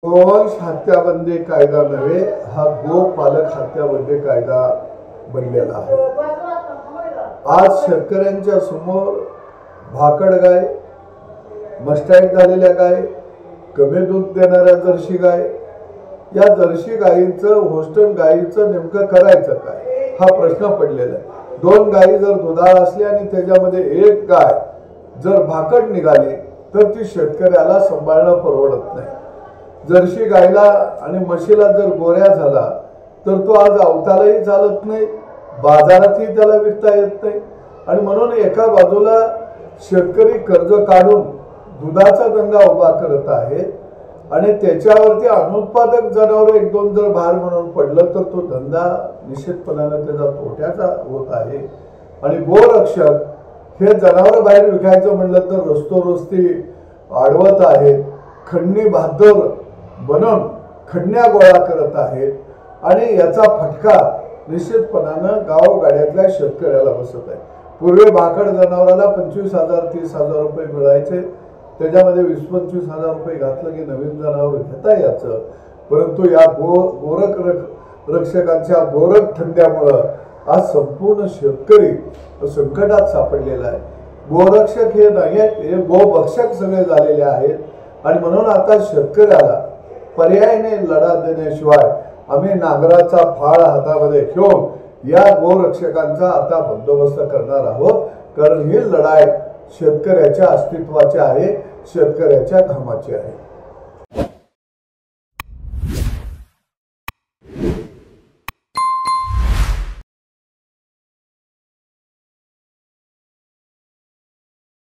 गोवंश हत्याबंदी कायदा नव्हे, हा गोपालक हत्याबंदी कायदा बनलेला आहे। आज शेतकऱ्यांच्या समोर भाकड गाय, मस्टॅट झालेल्या गाय, कमी दूध देणाऱ्या जर्सी गाय, या जर्सी गायींचं होस्टन गायीचं नेमकं करायचं काय हा प्रश्न पडलेला आहे। दोन गायी जर दुधाळ असल्या आणि त्याच्यामध्ये एक गाय जर भाकड निघाली तर ती शेतकऱ्याला सांभाळणं परवडत नाही। जर्सी गायला आणि म्हशीला जर गोऱ्या झाला तर तो आज अवतालाही चालत नाही, बाजारातही त्याला विकता येत नाही। आणि म्हणून एका बाजूला शेतकरी कर्ज काढून दुधाचा धंदा उभा करत आहे आणि त्याच्यावरती अनुत्पादक जनावर एक दोन जर भार म्हणून पडलं तर तो धंदा निश्चितपणाने त्याचा तोट्याचा होत आहे। आणि गोरक्षक हे जनावर बाहेर विकायचं म्हणलं तर रस्तोरस्ती अडवत आहेत, खंडणी बांधव बनवून खंडण्या गोळा करत आहेत आणि याचा फटका निश्चितपणाने गावगाड्यातल्या शेतकऱ्याला बसत आहे। पूर्वी भाकड जनावराला 25,000 30,000 रुपये मिळायचे, त्याच्यामध्ये 20-25,000 रुपये घातलं की नवीन जनावर घेता यायचं। परंतु या गोरख रक्षकांच्या गोरख धंद्यामुळे आज संपूर्ण शेतकरी संकटात सापडलेला आहे। गोरक्षक हे नाही, हे गोभक्षक सगळे झालेले आहेत। आणि म्हणून आता शेतकऱ्याला पर्यायाने लढा देण्याशिवाय आम्ही नांगराचा फाळ हातामध्ये घेऊन या गोरक्षकांचा आता बंदोबस्त करणार आहोत, कारण ही लढाई शेतकऱ्याच्या अस्तित्वाची आहे, शेतकऱ्याच्या घामाची आहे।